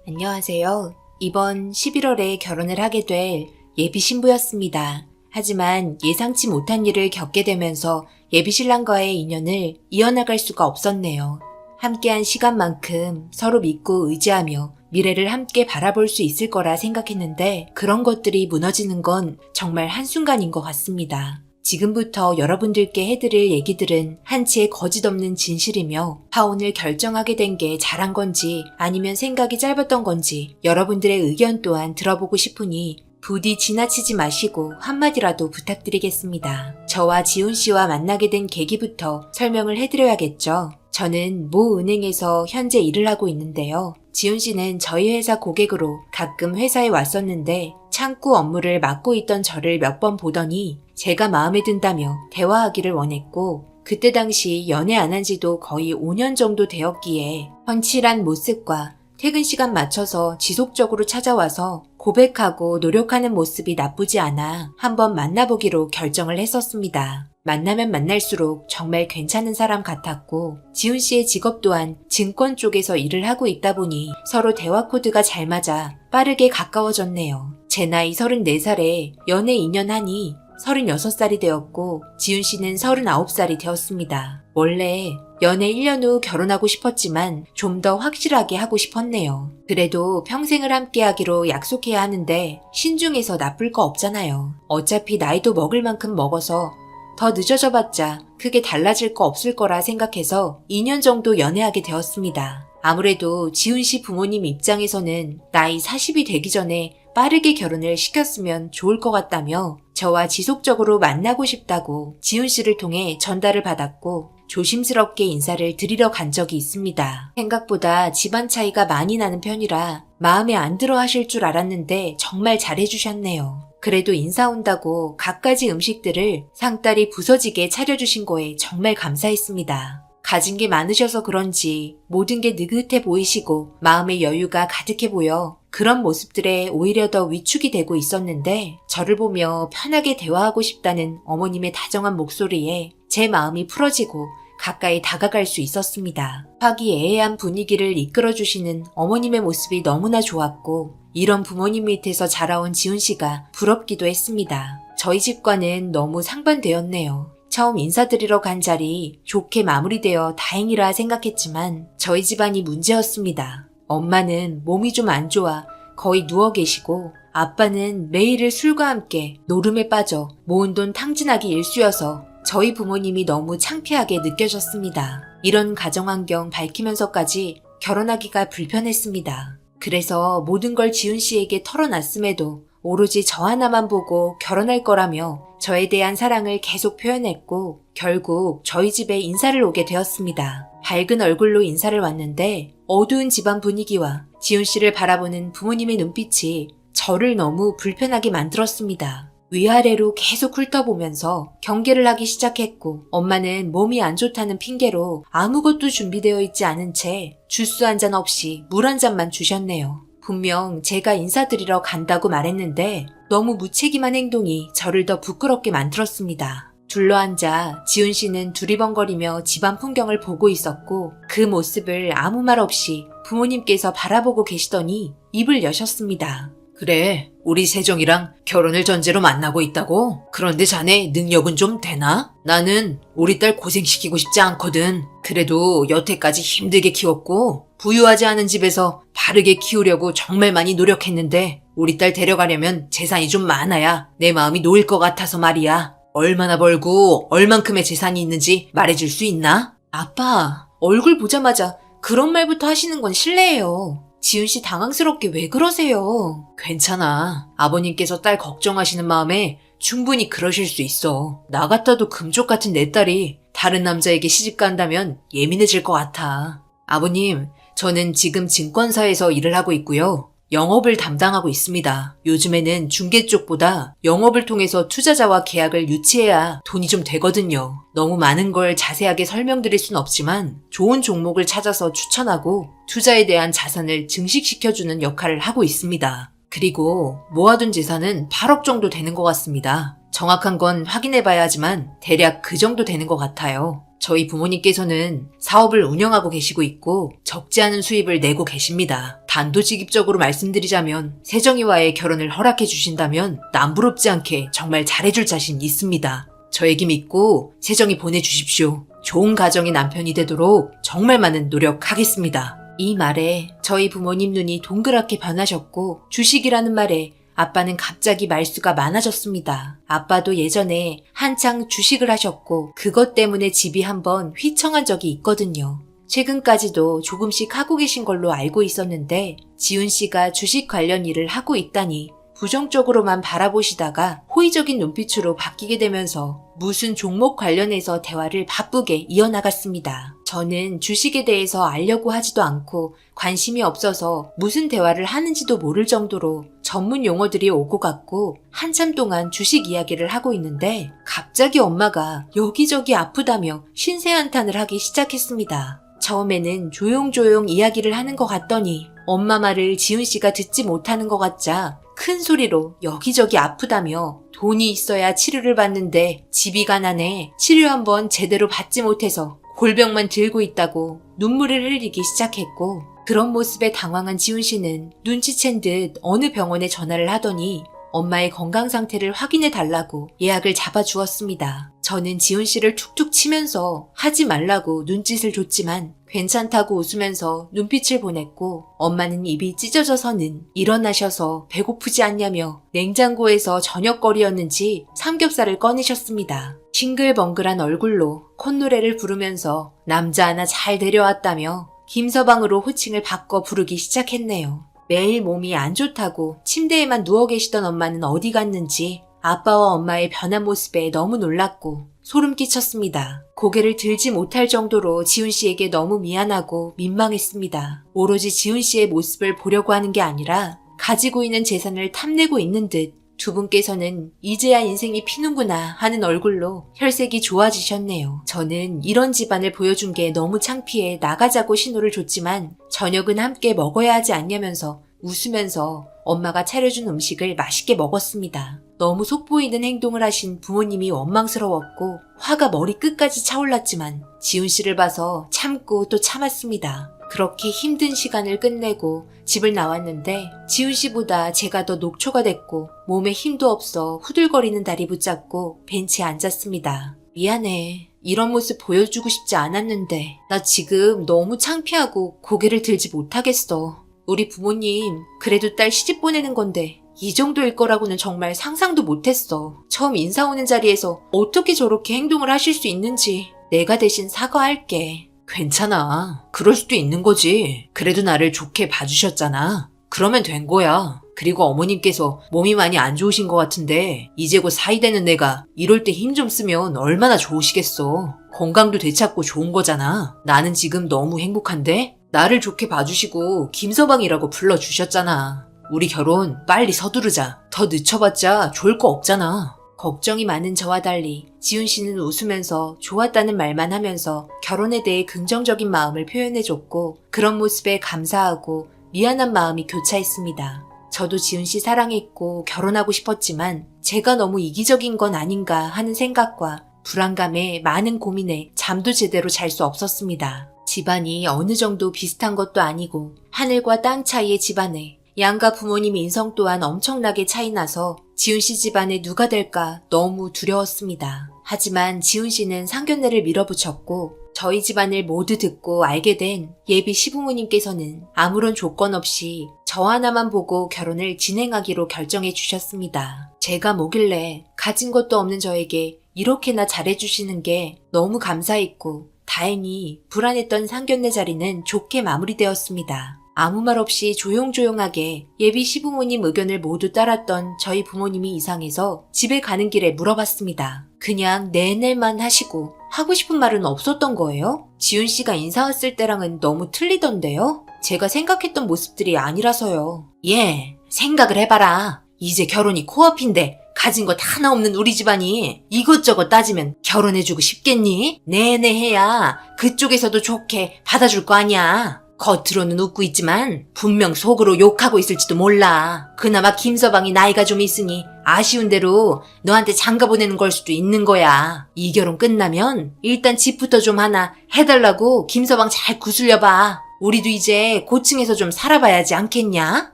안녕하세요. 이번 11월에 결혼을 하게 될 예비 신부였습니다. 하지만 예상치 못한 일을 겪게 되면서 예비 신랑과의 인연을 이어나갈 수가 없었네요. 함께한 시간만큼 서로 믿고 의지하며 미래를 함께 바라볼 수 있을 거라 생각했는데 그런 것들이 무너지는 건 정말 한순간인 것 같습니다. 지금부터 여러분들께 해드릴 얘기들은 한치의 거짓 없는 진실이며 파혼을 결정하게 된 게 잘한 건지 아니면 생각이 짧았던 건지 여러분들의 의견 또한 들어보고 싶으니 부디 지나치지 마시고 한마디라도 부탁드리겠습니다. 저와 지훈 씨와 만나게 된 계기부터 설명을 해드려야겠죠. 저는 모 은행에서 현재 일을 하고 있는데요. 지훈 씨는 저희 회사 고객으로 가끔 회사에 왔었는데 창구 업무를 맡고 있던 저를 몇 번 보더니 제가 마음에 든다며 대화하기를 원했고 그때 당시 연애 안 한 지도 거의 5년 정도 되었기에 훤칠한 모습과 퇴근 시간 맞춰서 지속적으로 찾아와서 고백하고 노력하는 모습이 나쁘지 않아 한번 만나보기로 결정을 했었습니다. 만나면 만날수록 정말 괜찮은 사람 같았고 지훈 씨의 직업 또한 증권 쪽에서 일을 하고 있다 보니 서로 대화 코드가 잘 맞아 빠르게 가까워졌네요. 제 나이 34살에 연애 2년 하니 36살이 되었고 지훈 씨는 39살이 되었습니다. 원래 연애 1년 후 결혼하고 싶었지만 좀 더 확실하게 하고 싶었네요. 그래도 평생을 함께 하기로 약속해야 하는데 신중해서 나쁠 거 없잖아요. 어차피 나이도 먹을 만큼 먹어서 더 늦어져 봤자 크게 달라질 거 없을 거라 생각해서 2년 정도 연애하게 되었습니다. 아무래도 지훈 씨 부모님 입장에서는 나이 40이 되기 전에 빠르게 결혼을 시켰으면 좋을 것 같다며 저와 지속적으로 만나고 싶다고 지훈 씨를 통해 전달을 받았고 조심스럽게 인사를 드리러 간 적이 있습니다. 생각보다 집안 차이가 많이 나는 편이라 마음에 안 들어 하실 줄 알았는데 정말 잘해주셨네요. 그래도 인사 온다고 갖가지 음식들을 상다리 부서지게 차려주신 거에 정말 감사했습니다. 가진 게 많으셔서 그런지 모든 게 느긋해 보이시고 마음의 여유가 가득해 보여 그런 모습들에 오히려 더 위축이 되고 있었는데 저를 보며 편하게 대화하고 싶다는 어머님의 다정한 목소리에 제 마음이 풀어지고 가까이 다가갈 수 있었습니다. 화기애애한 분위기를 이끌어주시는 어머님의 모습이 너무나 좋았고 이런 부모님 밑에서 자라온 지훈 씨가 부럽기도 했습니다. 저희 집과는 너무 상반되었네요. 처음 인사드리러 간 자리 좋게 마무리되어 다행이라 생각했지만 저희 집안이 문제였습니다. 엄마는 몸이 좀 안 좋아 거의 누워 계시고 아빠는 매일을 술과 함께 노름에 빠져 모은 돈 탕진하기 일쑤여서 저희 부모님이 너무 창피하게 느껴졌습니다. 이런 가정환경 밝히면서까지 결혼하기가 불편했습니다. 그래서 모든 걸 지훈 씨에게 털어놨음에도 오로지 저 하나만 보고 결혼할 거라며 저에 대한 사랑을 계속 표현했고 결국 저희 집에 인사를 오게 되었습니다. 밝은 얼굴로 인사를 왔는데 어두운 집안 분위기와 지훈 씨를 바라보는 부모님의 눈빛이 저를 너무 불편하게 만들었습니다. 위아래로 계속 훑어보면서 경계를 하기 시작했고 엄마는 몸이 안 좋다는 핑계로 아무것도 준비되어 있지 않은 채 주스 한 잔 없이 물 한 잔만 주셨네요. 분명 제가 인사드리러 간다고 말했는데 너무 무책임한 행동이 저를 더 부끄럽게 만들었습니다. 둘러앉아 지훈 씨는 두리번거리며 집안 풍경을 보고 있었고 그 모습을 아무 말 없이 부모님께서 바라보고 계시더니 입을 여셨습니다. 그래, 우리 세정이랑 결혼을 전제로 만나고 있다고? 그런데 자네 능력은 좀 되나? 나는 우리 딸 고생시키고 싶지 않거든. 그래도 여태까지 힘들게 키웠고 부유하지 않은 집에서 바르게 키우려고 정말 많이 노력했는데 우리 딸 데려가려면 재산이 좀 많아야 내 마음이 놓일 것 같아서 말이야. 얼마나 벌고 얼만큼의 재산이 있는지 말해줄 수 있나? 아빠, 얼굴 보자마자 그런 말부터 하시는 건 실례예요. 지훈 씨 당황스럽게 왜 그러세요? 괜찮아. 아버님께서 딸 걱정하시는 마음에 충분히 그러실 수 있어. 나 같아도 금쪽 같은 내 딸이 다른 남자에게 시집 간다면 예민해질 것 같아. 아버님, 저는 지금 증권사에서 일을 하고 있고요. 영업을 담당하고 있습니다. 요즘에는 중개 쪽보다 영업을 통해서 투자자와 계약을 유치해야 돈이 좀 되거든요. 너무 많은 걸 자세하게 설명드릴 순 없지만 좋은 종목을 찾아서 추천하고 투자에 대한 자산을 증식시켜주는 역할을 하고 있습니다. 그리고 모아둔 재산은 8억 정도 되는 것 같습니다. 정확한 건 확인해봐야 하지만 대략 그 정도 되는 것 같아요. 저희 부모님께서는 사업을 운영하고 계시고 있고 적지 않은 수입을 내고 계십니다. 단도직입적으로 말씀드리자면 세정이와의 결혼을 허락해 주신다면 남부럽지 않게 정말 잘해줄 자신 있습니다. 저 얘기 믿고 세정이 보내주십시오. 좋은 가정의 남편이 되도록 정말 많은 노력하겠습니다. 이 말에 저희 부모님 눈이 동그랗게 변하셨고 주식이라는 말에 아빠는 갑자기 말수가 많아졌습니다. 아빠도 예전에 한창 주식을 하셨고 그것 때문에 집이 한번 휘청한 적이 있거든요. 최근까지도 조금씩 하고 계신 걸로 알고 있었는데 지훈 씨가 주식 관련 일을 하고 있다니 부정적으로만 바라보시다가 호의적인 눈빛으로 바뀌게 되면서 무슨 종목 관련해서 대화를 바쁘게 이어나갔습니다. 저는 주식에 대해서 알려고 하지도 않고 관심이 없어서 무슨 대화를 하는지도 모를 정도로 전문 용어들이 오고 갔고 한참 동안 주식 이야기를 하고 있는데 갑자기 엄마가 여기저기 아프다며 신세한탄을 하기 시작했습니다. 처음에는 조용조용 이야기를 하는 것 같더니 엄마 말을 지훈 씨가 듣지 못하는 것 같자 큰 소리로 여기저기 아프다며 돈이 있어야 치료를 받는데 집이 가난해 치료 한번 제대로 받지 못해서 골병만 들고 있다고 눈물을 흘리기 시작했고 그런 모습에 당황한 지훈 씨는 눈치챈 듯 어느 병원에 전화를 하더니 엄마의 건강 상태를 확인해 달라고 예약을 잡아주었습니다. 저는 지훈 씨를 툭툭 치면서 하지 말라고 눈짓을 줬지만 괜찮다고 웃으면서 눈빛을 보냈고 엄마는 입이 찢어져서는 일어나셔서 배고프지 않냐며 냉장고에서 저녁거리였는지 삼겹살을 꺼내셨습니다. 싱글벙글한 얼굴로 콧노래를 부르면서 남자 하나 잘 데려왔다며 김서방으로 호칭을 바꿔 부르기 시작했네요. 매일 몸이 안 좋다고 침대에만 누워 계시던 엄마는 어디 갔는지 아빠와 엄마의 변한 모습에 너무 놀랐고 소름 끼쳤습니다. 고개를 들지 못할 정도로 지훈 씨에게 너무 미안하고 민망했습니다. 오로지 지훈 씨의 모습을 보려고 하는 게 아니라 가지고 있는 재산을 탐내고 있는 듯 두 분께서는 이제야 인생이 피는구나 하는 얼굴로 혈색이 좋아지셨네요. 저는 이런 집안을 보여준 게 너무 창피해 나가자고 신호를 줬지만 저녁은 함께 먹어야 하지 않냐면서 웃으면서 엄마가 차려준 음식을 맛있게 먹었습니다. 너무 속보이는 행동을 하신 부모님이 원망스러웠고 화가 머리 끝까지 차올랐지만 지훈 씨를 봐서 참고 또 참았습니다. 그렇게 힘든 시간을 끝내고 집을 나왔는데 지훈 씨보다 제가 더 녹초가 됐고 몸에 힘도 없어 후들거리는 다리 붙잡고 벤치에 앉았습니다. 미안해. 이런 모습 보여주고 싶지 않았는데 나 지금 너무 창피하고 고개를 들지 못하겠어. 우리 부모님 그래도 딸 시집 보내는 건데 이 정도일 거라고는 정말 상상도 못했어. 처음 인사 오는 자리에서 어떻게 저렇게 행동을 하실 수 있는지 내가 대신 사과할게. 괜찮아. 그럴 수도 있는 거지. 그래도 나를 좋게 봐주셨잖아. 그러면 된 거야. 그리고 어머님께서 몸이 많이 안 좋으신 것 같은데 이제 곧 사이 되는 내가 이럴 때 힘 좀 쓰면 얼마나 좋으시겠어. 건강도 되찾고 좋은 거잖아. 나는 지금 너무 행복한데 나를 좋게 봐주시고 김서방이라고 불러주셨잖아. 우리 결혼 빨리 서두르자. 더 늦춰봤자 좋을 거 없잖아. 걱정이 많은 저와 달리 지훈 씨는 웃으면서 좋았다는 말만 하면서 결혼에 대해 긍정적인 마음을 표현해줬고 그런 모습에 감사하고 미안한 마음이 교차했습니다. 저도 지훈 씨 사랑했고 결혼하고 싶었지만 제가 너무 이기적인 건 아닌가 하는 생각과 불안감에 많은 고민에 잠도 제대로 잘 수 없었습니다. 집안이 어느 정도 비슷한 것도 아니고 하늘과 땅 차이의 집안에 양가 부모님 인성 또한 엄청나게 차이나서 지훈 씨 집안에 누가 될까 너무 두려웠습니다. 하지만 지훈 씨는 상견례를 밀어붙였고 저희 집안을 모두 듣고 알게 된 예비 시부모님께서는 아무런 조건 없이 저 하나만 보고 결혼을 진행하기로 결정해 주셨습니다. 제가 뭐길래 가진 것도 없는 저에게 이렇게나 잘해주시는 게 너무 감사했고 다행히 불안했던 상견례 자리는 좋게 마무리되었습니다. 아무 말 없이 조용조용하게 예비 시부모님 의견을 모두 따랐던 저희 부모님이 이상해서 집에 가는 길에 물어봤습니다. 그냥 네네만 하시고 하고 싶은 말은 없었던 거예요? 지훈 씨가 인사 왔을 때랑은 너무 틀리던데요? 제가 생각했던 모습들이 아니라서요. 예, 생각을 해봐라. 이제 결혼이 코앞인데 가진 것 하나 없는 우리 집안이 이것저것 따지면 결혼해주고 싶겠니? 네네 해야 그쪽에서도 좋게 받아줄 거 아니야. 겉으로는 웃고 있지만 분명 속으로 욕하고 있을지도 몰라. 그나마 김서방이 나이가 좀 있으니 아쉬운 대로 너한테 장가 보내는 걸 수도 있는 거야. 이 결혼 끝나면 일단 집부터 좀 하나 해달라고 김서방 잘 구슬려봐. 우리도 이제 고층에서 좀 살아봐야지 않겠냐?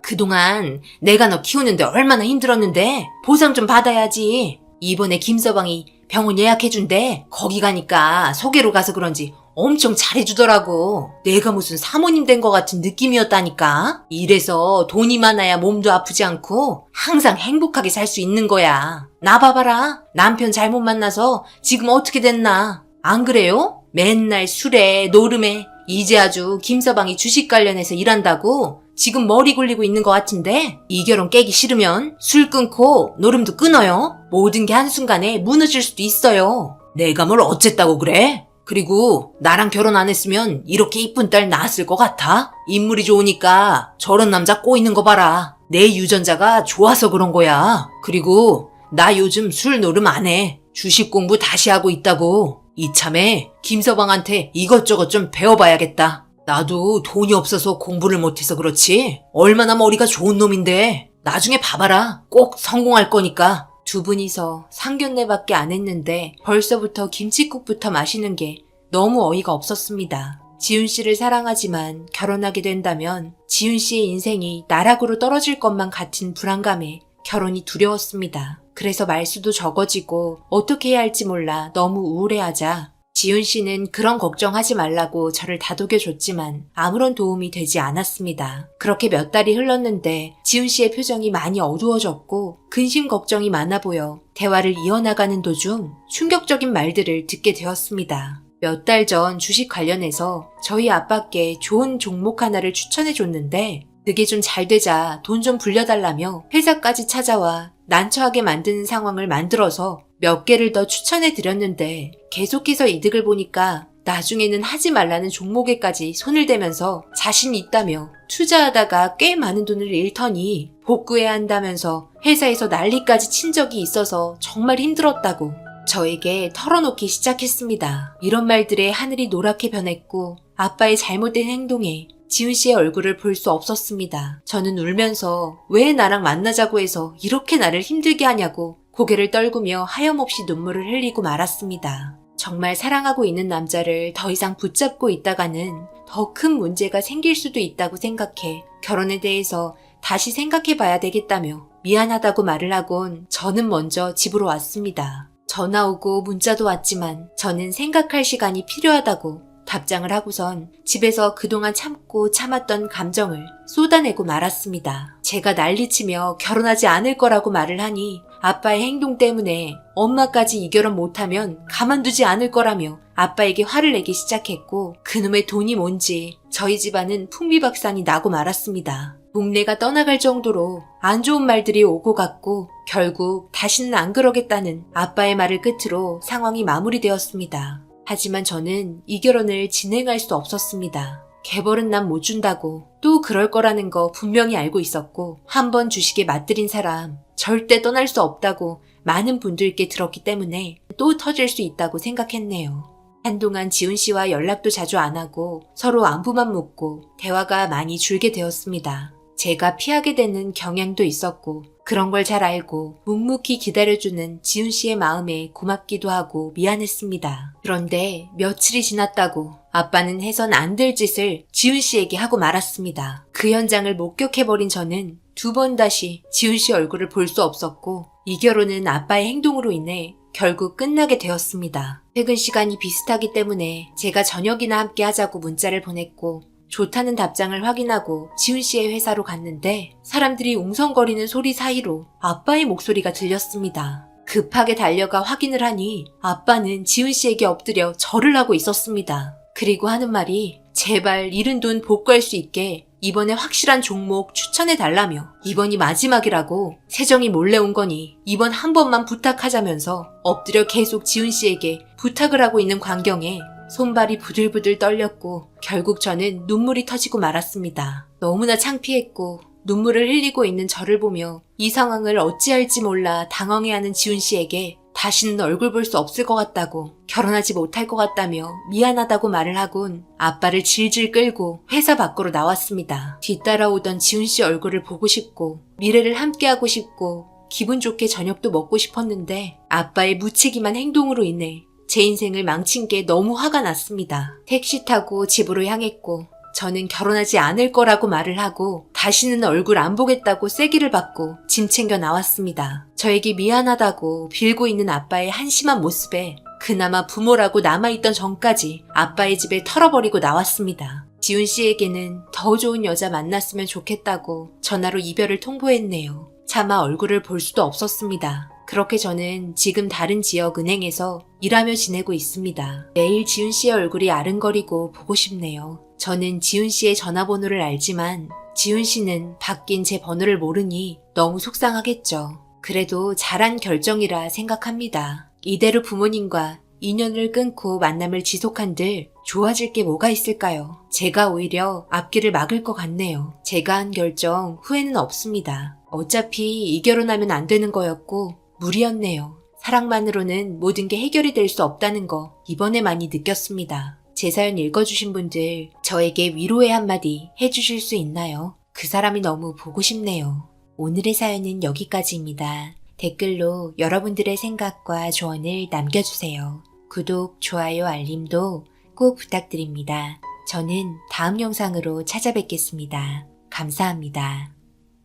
그동안 내가 너 키우는데 얼마나 힘들었는데 보상 좀 받아야지. 이번에 김서방이 병원 예약해준대. 거기 가니까 소개로 가서 그런지 엄청 잘해주더라고. 내가 무슨 사모님 된 것 같은 느낌이었다니까. 이래서 돈이 많아야 몸도 아프지 않고 항상 행복하게 살 수 있는 거야. 나 봐봐라. 남편 잘못 만나서 지금 어떻게 됐나. 안 그래요? 맨날 술에 노름에 이제 아주 김서방이 주식 관련해서 일한다고 지금 머리 굴리고 있는 것 같은데 이 결혼 깨기 싫으면 술 끊고 노름도 끊어요. 모든 게 한순간에 무너질 수도 있어요. 내가 뭘 어쨌다고 그래? 그리고 나랑 결혼 안 했으면 이렇게 이쁜 딸 낳았을 것 같아? 인물이 좋으니까 저런 남자 꼬이는 거 봐라. 내 유전자가 좋아서 그런 거야. 그리고 나 요즘 술 노름 안 해. 주식 공부 다시 하고 있다고. 이참에 김서방한테 이것저것 좀 배워봐야겠다. 나도 돈이 없어서 공부를 못해서 그렇지 얼마나 머리가 좋은 놈인데 나중에 봐봐라. 꼭 성공할 거니까. 두 분이서 상견례밖에 안 했는데 벌써부터 김칫국부터 마시는 게 너무 어이가 없었습니다. 지훈 씨를 사랑하지만 결혼하게 된다면 지훈 씨의 인생이 나락으로 떨어질 것만 같은 불안감에 결혼이 두려웠습니다. 그래서 말수도 적어지고 어떻게 해야 할지 몰라 너무 우울해하자 지훈 씨는 그런 걱정하지 말라고 저를 다독여줬지만 아무런 도움이 되지 않았습니다. 그렇게 몇 달이 흘렀는데 지훈 씨의 표정이 많이 어두워졌고 근심 걱정이 많아 보여 대화를 이어나가는 도중 충격적인 말들을 듣게 되었습니다. 몇 달 전 주식 관련해서 저희 아빠께 좋은 종목 하나를 추천해줬는데 그게 좀 잘 되자 돈 좀 불려달라며 회사까지 찾아와 난처하게 만드는 상황을 만들어서 몇 개를 더 추천해드렸는데 계속해서 이득을 보니까 나중에는 하지 말라는 종목에까지 손을 대면서 자신이 있다며 투자하다가 꽤 많은 돈을 잃더니 복구해야 한다면서 회사에서 난리까지 친 적이 있어서 정말 힘들었다고 저에게 털어놓기 시작했습니다. 이런 말들에 하늘이 노랗게 변했고 아빠의 잘못된 행동에 지훈 씨의 얼굴을 볼 수 없었습니다. 저는 울면서 왜 나랑 만나자고 해서 이렇게 나를 힘들게 하냐고 고개를 떨구며 하염없이 눈물을 흘리고 말았습니다. 정말 사랑하고 있는 남자를 더 이상 붙잡고 있다가는 더 큰 문제가 생길 수도 있다고 생각해 결혼에 대해서 다시 생각해 봐야 되겠다며 미안하다고 말을 하곤 저는 먼저 집으로 왔습니다. 전화 오고 문자도 왔지만 저는 생각할 시간이 필요하다고 답장을 하고선 집에서 그동안 참고 참았던 감정을 쏟아내고 말았습니다. 제가 난리치며 결혼하지 않을 거라고 말을 하니 아빠의 행동 때문에 엄마까지 이 결혼 못하면 가만두지 않을 거라며 아빠에게 화를 내기 시작했고 그놈의 돈이 뭔지 저희 집안은 풍비박산이 나고 말았습니다. 목내가 떠나갈 정도로 안 좋은 말들이 오고 갔고 결국 다시는 안 그러겠다는 아빠의 말을 끝으로 상황이 마무리되었습니다. 하지만 저는 이 결혼을 진행할 수 없었습니다. 개벌은 난 못 준다고 또 그럴 거라는 거 분명히 알고 있었고 한 번 주식에 맞들인 사람 절대 떠날 수 없다고 많은 분들께 들었기 때문에 또 터질 수 있다고 생각했네요. 한동안 지훈 씨와 연락도 자주 안 하고 서로 안부만 묻고 대화가 많이 줄게 되었습니다. 제가 피하게 되는 경향도 있었고 그런 걸 잘 알고 묵묵히 기다려주는 지훈 씨의 마음에 고맙기도 하고 미안했습니다. 그런데 며칠이 지났다고 아빠는 해선 안 될 짓을 지훈 씨에게 하고 말았습니다. 그 현장을 목격해버린 저는 두 번 다시 지훈 씨 얼굴을 볼 수 없었고 이 결혼은 아빠의 행동으로 인해 결국 끝나게 되었습니다. 퇴근 시간이 비슷하기 때문에 제가 저녁이나 함께 하자고 문자를 보냈고 좋다는 답장을 확인하고 지훈 씨의 회사로 갔는데 사람들이 웅성거리는 소리 사이로 아빠의 목소리가 들렸습니다. 급하게 달려가 확인을 하니 아빠는 지훈 씨에게 엎드려 절을 하고 있었습니다. 그리고 하는 말이 제발 잃은 돈 복구할 수 있게 이번에 확실한 종목 추천해달라며 이번이 마지막이라고 세정이 몰래 온 거니 이번 한 번만 부탁하자면서 엎드려 계속 지훈 씨에게 부탁을 하고 있는 광경에 손발이 부들부들 떨렸고 결국 저는 눈물이 터지고 말았습니다. 너무나 창피했고 눈물을 흘리고 있는 저를 보며 이 상황을 어찌할지 몰라 당황해하는 지훈 씨에게 다시는 얼굴 볼 수 없을 것 같다고 결혼하지 못할 것 같다며 미안하다고 말을 하곤 아빠를 질질 끌고 회사 밖으로 나왔습니다. 뒤따라오던 지훈 씨 얼굴을 보고 싶고 미래를 함께하고 싶고 기분 좋게 저녁도 먹고 싶었는데 아빠의 무책임한 행동으로 인해 제 인생을 망친 게 너무 화가 났습니다. 택시 타고 집으로 향했고 저는 결혼하지 않을 거라고 말을 하고 다시는 얼굴 안 보겠다고 쐐기를 받고 짐 챙겨 나왔습니다. 저에게 미안하다고 빌고 있는 아빠의 한심한 모습에 그나마 부모라고 남아있던 전까지 아빠의 집에 털어버리고 나왔습니다. 지훈 씨에게는 더 좋은 여자 만났으면 좋겠다고 전화로 이별을 통보했네요. 차마 얼굴을 볼 수도 없었습니다. 그렇게 저는 지금 다른 지역 은행에서 일하며 지내고 있습니다. 매일 지훈 씨의 얼굴이 아른거리고 보고 싶네요. 저는 지훈 씨의 전화번호를 알지만 지훈 씨는 바뀐 제 번호를 모르니 너무 속상하겠죠. 그래도 잘한 결정이라 생각합니다. 이대로 부모님과 인연을 끊고 만남을 지속한들 좋아질 게 뭐가 있을까요? 제가 오히려 앞길을 막을 것 같네요. 제가 한 결정 후회는 없습니다. 어차피 이 결혼하면 안 되는 거였고 무리였네요. 사랑만으로는 모든 게 해결이 될 수 없다는 거 이번에 많이 느꼈습니다. 제 사연 읽어주신 분들 저에게 위로의 한마디 해주실 수 있나요? 그 사람이 너무 보고 싶네요. 오늘의 사연은 여기까지입니다. 댓글로 여러분들의 생각과 조언을 남겨주세요. 구독, 좋아요, 알림도 꼭 부탁드립니다. 저는 다음 영상으로 찾아뵙겠습니다. 감사합니다.